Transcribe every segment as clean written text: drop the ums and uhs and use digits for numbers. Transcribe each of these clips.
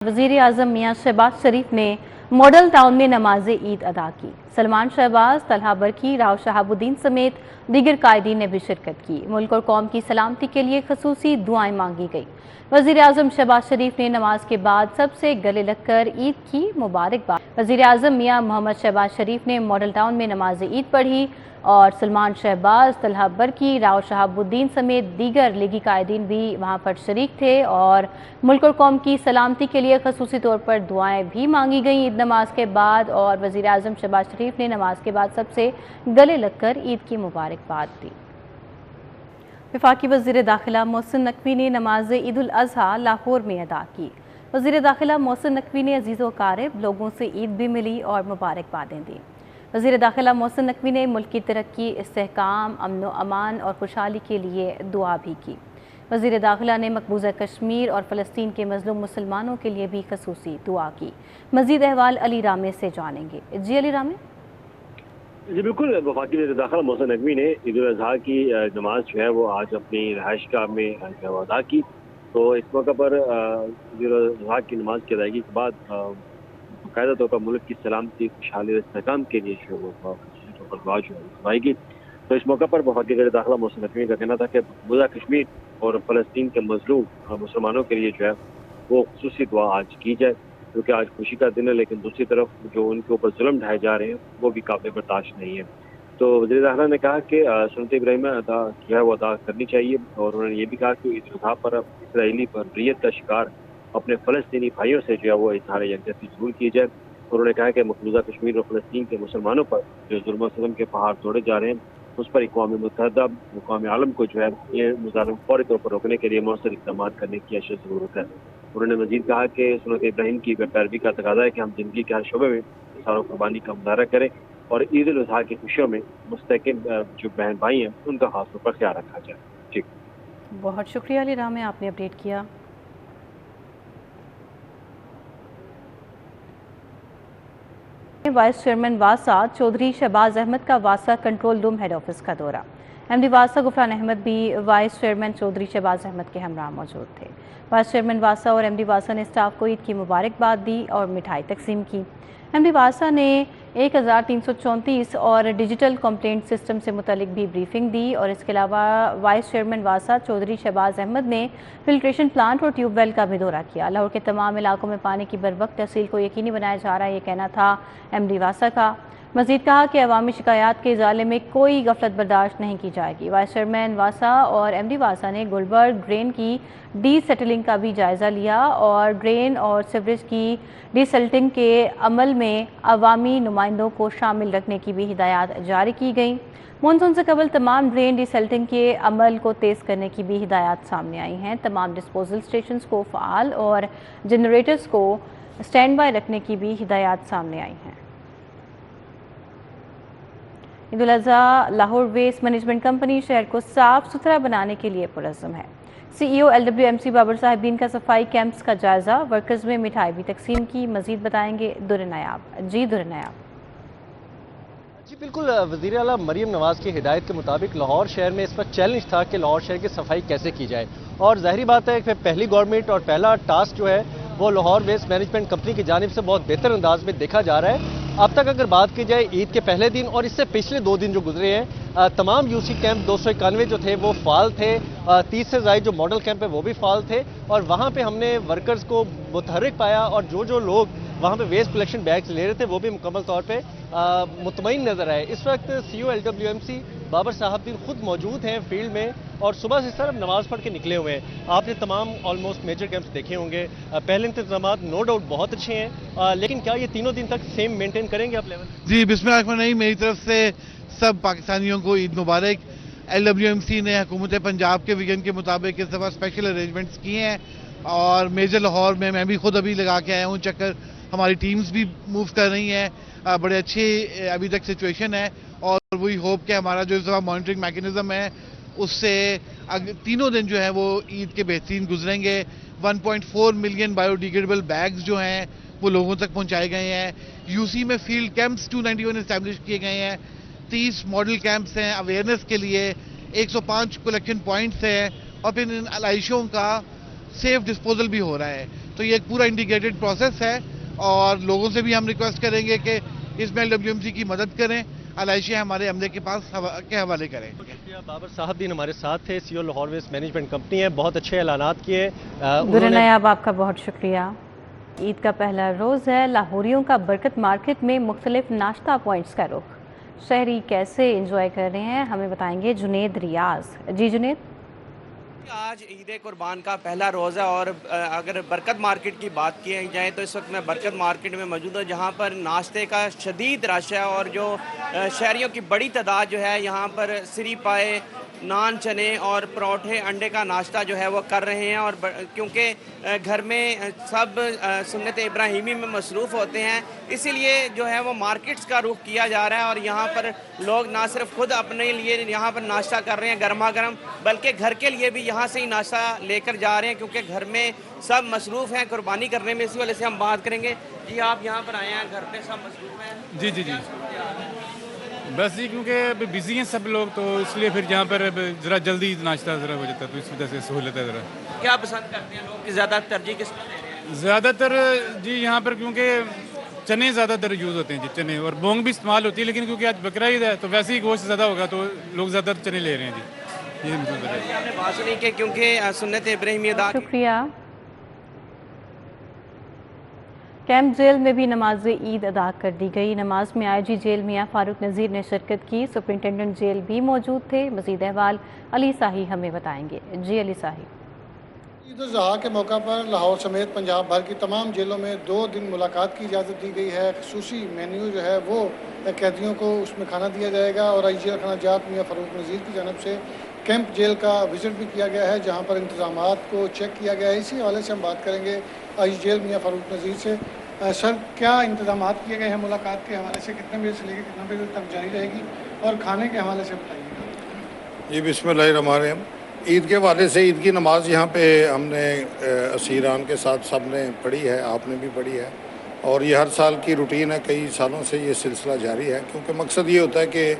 वज़ीर आज़म मियां शहबाज शरीफ ने model town में नमाज ईद अदा की। सलमान शहबाज, तलहा बरकी, राव शहाबुद्दीन समेत दीगर कायदीन ने भी शिरकत की। मुल्क और कौम की सलामती के लिए खसूसी दुआएं मांगी गई। वज़ीर आज़म शहबाज शरीफ ने नमाज के बाद सबसे गले लगकर ईद की मुबारकबाद। वज़ीर आज़म मियां मोहम्मद शहबाज शरीफ ने मॉडल टाउन में नमाज ईद पढ़ी और सलमान शहबाज, तलहा बरकी, राव शहाबुद्दीन समेत दीगर लीगी कायदीन भी वहां पर शरीक थे और मुल्क और कौम की सलामती के लिए खसूसी तौर पर दुआएं भी मांगी गईं ईद नमाज के बाद। और वज़ीर आज़म शहबाज शरीफ ने नमाज के बाद सबसे गले लगकर ईद की मुबारकबाद दी। वफाकी वज़ीर दाखिला मोहसिन नकवी ने नमाज ईद उल अज़हा लाहौर में अदा की। वज़ीर दाखिला मोहसिन नकवी ने अजीज़ व क़ारिब लोगों से ईद भी मिली और मुबारकबादें दी। वज़ीर दाखिला मोहसिन नकवी ने मुल्क की तरक्की, इस्तेहकाम, अमन व अमान और खुशहाली के लिए दुआ भी की। वज़ीर दाखिला ने मकबूजा कश्मीर और फ़लस्तीन के मज़लूम मुसलमानों के लिए भी खसूसी दुआ की। मज़ीद अहवाल अली रामे से जानेंगे। जी अली रामे। जी बिल्कुल, वफाकी वज़ीर दाखिला मोहसिन नकवी ने ईद उल अज़हा की नमाज जो है वो आज अपनी रहायशगाह में जो है वो अदा की। तो इस मौके पर ईद उल अज़हा की नमाज की अदायगी के बाद बाकायदा तौर पर मुल्क की सलामती, खुशहाली और इस्तेहकाम के लिए जो वो खसूसी तौर पर दुआ जो है करवाएगी। तो इस मौके पर वफाकी वज़ीर दाखिला मोहसिन नकवी का कहना था कि मकबूजा कश्मीर और फ़लस्तीन के मज़लूम मुसलमानों के लिए जो है वो खसूसी दुआ आज की जाए, क्योंकि आज खुशी का दिन है, लेकिन दूसरी तरफ जो उनके ऊपर जुल्म ढाए जा रहे हैं वो भी काबिल बर्दाश्त नहीं है। तो वज़ीर दाखिला ने कहा कि सुन्नत इब्राहिमिया अदा जो है वो अदा करनी चाहिए और उन्होंने ये भी कहा कि ईद उल अज़हा पर इसराइली बर्बरियत का शिकार अपने फ़लस्तीनी भाइयों से जो है वो इज़हार यकजहती ज़रूर की जाए। उन्होंने कहा कि मकबूजा कश्मीर और फ़लस्तीन के मुसलमानों पर जो जुल्म और सितम के पहाड़ तोड़े जा रहे हैं उस पर अक़वाम मुत्तहिदा, अक़वाम आलम को जो है ये मुज़ालिम फौरी तौर पर रोकने के लिए मौसर इक़दाम करने की अशद ज़रूरत है। उन्होंने मज़ीद कहा कि सुन्नत इब्राहीम की पैरवी का तकाज़ा है कि हम ज़िंदगी के हर शोबे में इज़हार कुर्बानी का मुज़ाहरा करें और ईद उल अज़हा की खुशियों में मुस्तकिल जो बहन भाई हैं उनका खास तौर पर ख्याल रखा जाए। ठीक, बहुत शुक्रिया अली रामे, आपने अपडेट किया। वाइस चेयरमैन वासा चौधरी शहबाज अहमद का वासा कंट्रोल रूम हेड ऑफिस का दौरा। एमडी वासा गुफरान अहमद भी वाइस चेयरमैन चौधरी शहबाज अहमद के हमरा मौजूद थे। वाइस चेयरमैन वासा और एमडी वासा ने स्टाफ को ईद की मुबारकबाद दी और मिठाई तकसीम की। एमडी वासा ने 1334 और डिजिटल कंप्लेंट सिस्टम से मुतलिक भी ब्रीफिंग दी और इसके अलावा वाइस चेयरमैन वासा चौधरी शहबाज अहमद ने फिल्ट्रेशन प्लांट और ट्यूबवेल का भी दौरा किया। लाहौर के तमाम इलाकों में पानी की बरवक्त तहसील को यकीनी बनाया जा रहा है, ये कहना था एमडी वासा का। मजीद कहा कि अवामी शिकायत के इजाले में कोई गफलत बर्दाश्त नहीं की जाएगी। वाइस चेयरमैन वासा और एमडी वासा ने गुलबर्ग ड्रेन की डीसेटलिंग का भी जायज़ा लिया और ड्रेन और सीवरेज की डीसेल्टिंग के अमल में अवामी नुमाइंदों को शामिल रखने की भी हिदायत जारी की गई। मानसून से कबल तमाम ड्रेन डीसेल्टिंग के अमल को तेज़ करने की भी हिदायत सामने आई हैं। तमाम डिस्पोजल स्टेशन को फ़ाल और जनरेटर्स को स्टैंड बाय रखने की भी हिदायत सामने आई हैं। Eid ul Azha Lahore waste management company शहर को साफ सुथरा बनाने के लिए पुरज़्ज़म है। CEO LWMC बाबर साहिबदीन का सफाई कैंप्स का जायजा, वर्कर्स में मिठाई भी तकसीम की। मजीद बताएंगे दुर नायाब। जी दुर नायाब। जी बिल्कुल, वज़ीर आला मरीम नवाज़ की हिदायत के मुताबिक लाहौर शहर में इस पर चैलेंज था कि लाहौर शहर की सफाई कैसे की जाए और ज़ाहिरी बात है कि पहली गवर्नमेंट और पहला टास्क जो है वो लाहौर वेस्ट मैनेजमेंट कंपनी की जानिब से बहुत बेहतर अंदाज में देखा जा रहा है। अब तक अगर बात की जाए ईद के पहले दिन और इससे पिछले 2 दिन जो गुजरे हैं, तमाम यूसी कैंप 291 जो थे वो फाल थे, 30 से ज़ायद जो मॉडल कैंप है वो भी फाल थे और वहाँ पे हमने वर्कर्स को मुतहर्रिक पाया और जो लोग वहाँ पे वेस्ट कलेक्शन बैग्स ले रहे थे वो भी मुकम्मल तौर पे मुतमईन नजर आए। इस वक्त CEO LWMC बाबर साहबदीन खुद मौजूद हैं फील्ड में और सुबह से सर नमाज पढ़ के निकले हुए हैं। आपने तमाम ऑलमोस्ट मेजर कैंप्स देखे होंगे, पहले इंतजाम नो डाउट बहुत अच्छे हैं, लेकिन क्या ये तीनों दिन तक सेम मेंटेन करेंगे आप लेवल? जी बिस्मिल्लाह, मेरी तरफ से सब पाकिस्तानियों को ईद मुबारक। LWMC ने हुकूमत पंजाब के विजन के मुताबिक इस दफ़ा स्पेशल अरेंजमेंट्स किए हैं और मेजर लाहौर में मैं भी खुद अभी लगा के आया हूँ चक्कर। हमारी टीम्स भी मूव कर रही हैं, बड़े अच्छे अभी तक सिचुएशन है और वही होप कि हमारा जो इस दफ़ा मॉनिटरिंग मैकेनिज्म है उससे तीनों दिन जो है वो ईद के बेहतरीन गुजरेंगे। 1.4 मिलियन बायोडिग्रेडेबल बैग्स जो हैं वो लोगों तक पहुंचाए गए हैं। यूसी में फील्ड कैंप्स 291 इस्टेब्लिश किए गए हैं, 30 मॉडल कैंप्स हैं अवेयरनेस के लिए, 105 कलेक्शन पॉइंट्स हैं और फिर इन आलाइशों का सेफ डिस्पोजल भी हो रहा है। تو یہ ایک پورا انٹیگریٹڈ پروسیس ہے اور لوگوں سے بھی ہم ریکویسٹ کریں گے کہ اس میں LWMC کی مدد کریں، علائشیں ہمارے عملے کے پاس کے حوالے کریں۔ بابر صاحب بھی ہمارے ساتھ تھے، CEO Lahore waste management company ہے، بہت اچھے اعلانات کیے۔ نیاب آپ کا بہت شکریہ۔ عید کا پہلا روز ہے، لاہوریوں کا برکت مارکیٹ میں مختلف ناشتہ پوائنٹس کا رخ، شہری کیسے انجوائے کر رہے ہیں ہمیں بتائیں گے جنید ریاض۔ جی جنید۔ آج عید قربان کا پہلا روز ہے اور اگر برکت مارکیٹ کی بات کی جائے تو اس وقت میں برکت مارکیٹ میں موجود ہوں، جہاں پر ناشتے کا شدید رش ہے اور جو شہریوں کی بڑی تعداد جو ہے یہاں پر سری پائے، نان چنے اور پروٹھے انڈے کا ناشتہ جو ہے وہ کر رہے ہیں، اور کیونکہ گھر میں سب سنت ابراہیمی میں مصروف ہوتے ہیں، اسی لیے جو ہے وہ مارکیٹس کا رخ کیا جا رہا ہے، اور یہاں پر لوگ نہ صرف خود اپنے لیے یہاں پر ناشتہ کر رہے ہیں گرما گرم، بلکہ گھر کے لیے بھی یہاں سے ہی ناشتہ لے کر جا رہے ہیں، کیونکہ گھر میں سب مصروف ہیں قربانی کرنے میں، اسی وجہ سے ہم بات کریں گے۔ جی آپ یہاں پر آئے ہیں، گھر پہ سب مصروف ہیں؟ جی بس یہ کیونکہ بزی ہیں سب لوگ، تو اس لیے پھر یہاں پر ذرا جلدی ناشتہ ذرا ہو جاتا ہے، تو اس وجہ سے سہولت ہے ذرا۔ کیا پسند کرتے ہیں لوگ، زیادہ ترجیح کس کو دے رہے ہیں؟ زیادہ تر جی یہاں پر کیونکہ چنے زیادہ تر یوز ہوتے ہیں جی، چنے اور مونگ بھی استعمال ہوتی ہے، لیکن کیونکہ آج بقرعید ہے تو ویسے ہی گوشت زیادہ ہوگا تو لوگ زیادہ تر چنے لے رہے ہیں جی۔ یہ مطلب ہے۔ آپ نے بات سنی کہ کیونکہ سنت ابراہیمی ادا شکریہ۔ کیمپ جیل میں بھی نماز عید ادا کر دی گئی، نماز میں IG جیل میاں فاروق نذیر نے شرکت کی، سپرنٹینڈنٹ جیل بھی موجود تھے۔ مزید احوال علی ساہی ہمیں بتائیں گے۔ جی علی ساہی۔ عید الاضحیٰ کے موقع پر لاہور سمیت پنجاب بھر کی تمام جیلوں میں 2 دن ملاقات کی اجازت دی گئی ہے۔ خصوصی مینیو جو ہے وہ قیدیوں کو اس میں کھانا دیا جائے گا، اور IG خانہ جات میاں فاروق نذیر کی جانب سے کیمپ جیل کا وزٹ بھی کیا گیا ہے، جہاں پر انتظامات کو چیک کیا گیا ہے۔ اسی حوالے سے ہم بات کریں گے IG جیل میاں فاروق نذیر سے۔ سر، کیا انتظامات کیے گئے ہیں ملاقات کے حوالے سے؟ کتنے بجے سے لے کے کتنے بجے تک جاری رہے گی، اور کھانے کے حوالے سے بتائیے۔ جی بسم اللہ الرحمن الرحیم۔ عید کے حوالے سے عید کی نماز یہاں پہ ہم نے اسیران کے ساتھ سب نے پڑھی ہے، آپ نے بھی پڑھی ہے، اور یہ ہر سال کی روٹین ہے، کئی سالوں سے یہ سلسلہ جاری ہے، کیونکہ مقصد یہ ہوتا ہے کہ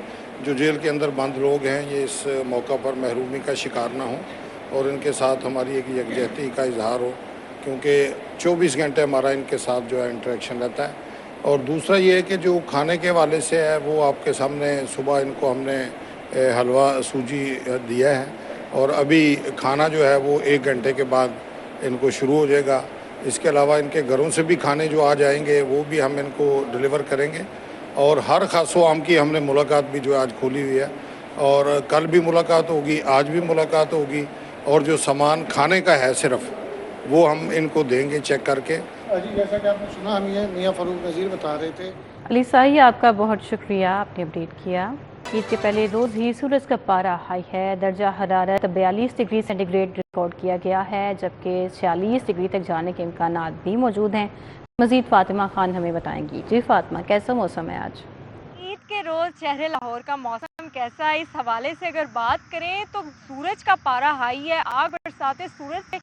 جو جیل کے اندر بند لوگ ہیں یہ اس موقع پر محرومی کا شکار نہ ہوں، اور ان کے ساتھ ہماری ایک یکجہتی کا اظہار ہو، کیونکہ 24 گھنٹے ہمارا ان کے ساتھ جو ہے انٹریکشن رہتا ہے۔ اور دوسرا یہ ہے کہ جو کھانے کے حوالے سے ہے وہ آپ کے سامنے صبح ان کو ہم نے حلوہ سوجی دیا ہے، اور ابھی کھانا جو ہے وہ 1 گھنٹے کے بعد ان کو شروع ہو جائے گا۔ اس کے علاوہ ان کے گھروں سے بھی کھانے جو آ جائیں گے وہ بھی ہم ان کو ڈیلیور کریں گے، اور ہر خاص و عام کی ہم نے ملاقات بھی جو آج کھولی ہوئی ہے، اور کل بھی ملاقات ہوگی، آج بھی ملاقات ہوگی، اور جو سامان کھانے کا ہے صرف وہ ہم ان کو دیں گے چیک کر کے۔ جی جیسا کہ آپ نے سنا، ہم یہ میاں فاروق نذیر بتا رہے تھے۔ علی ساہی آپ کا بہت شکریہ، آپ نے اپڈیٹ کیا۔ عید کے پہلے روز ہی سورج کا پارہ ہائی ہے، درجہ حرارت 42 ڈگری سینٹی گریڈ ریکارڈ کیا گیا ہے، جبکہ 46 ڈگری تک جانے کے امکانات بھی موجود ہیں۔ مزید فاطمہ خان ہمیں بتائیں گی۔ جی فاطمہ، کیسا موسم ہے آج؟ عید کے روز شہر لاہور کا موسم کیسا ہے، اس حوالے سے اگر بات کریں تو سورج کا پارہ ہائی ہے، آگ برساتے سورج سے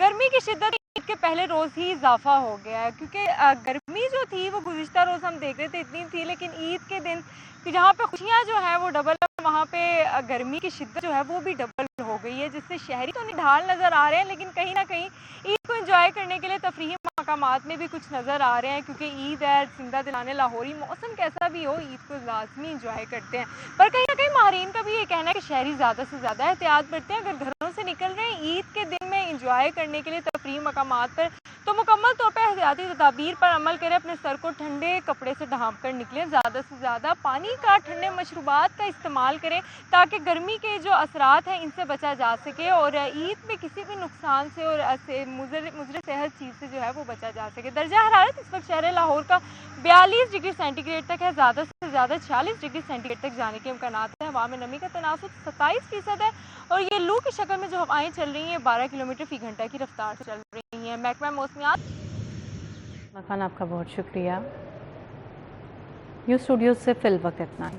گرمی کی شدت عید کے پہلے روز ہی اضافہ ہو گیا ہے، کیونکہ گرمی جو تھی وہ گزشتہ روز ہم دیکھ رہے تھے اتنی تھی، لیکن عید کے دن جہاں پہ خوشیاں جو ہیں وہ ڈبل ہے، وہاں پہ گرمی کی شدت جو ہے وہ بھی ڈبل ہو گئی ہے، جس سے شہری تو نڈھال نظر آ رہے ہیں، لیکن کہیں نہ کہیں عید کو انجوائے کرنے کے لیے تفریحی مقامات میں بھی کچھ نظر آ رہے ہیں، کیونکہ عید ہے، زندہ دلانے لاہوری، موسم کیسا بھی ہو عید کو لازمی انجوائے کرتے ہیں۔ پر کہیں نہ کہیں ماہرین کا بھی یہ کہنا ہے کہ شہری زیادہ سے زیادہ احتیاط برتیں، اگر گھروں سے نکل رہے ہیں عید کے دن میں انجوائے کرنے کے لیے تفریحی مقامات پر، تو مکمل طور پر احتیاطی تدابیر پر عمل کریں، اپنے سر کو ٹھنڈے کپڑے سے ڈھانپ کر نکلیں، زیادہ سے زیادہ پانی کا، ٹھنڈے مشروبات کا استعمال کریں تاکہ گرمی کے جو اثرات ہیں ان سے بچا جا سکے، اور عید میں کسی بھی نقصان سے اور مضر صحت چیز سے جو ہے وہ بچا جا سکے۔ درجہ حرارت اس وقت شہر لاہور کا 42 ڈگری سینٹی گریڈ تک ہے، زیادہ سے زیادہ 46 ڈگری سینٹی گریڈ تک جانے کے امکانات ہیں، ہوا میں نمی کا تناسب 27% ہے، اور یہ لو کی شکل میں جو ہوائیں چل رہی ہیں 12 کلومیٹر فی گھنٹہ کی رفتار سے چل رہی ہیں۔ محکمہ موسمیات خان آپ کا بہت شکریہ۔ نیوز اسٹوڈیو سے فی الوقت اتنا ہی۔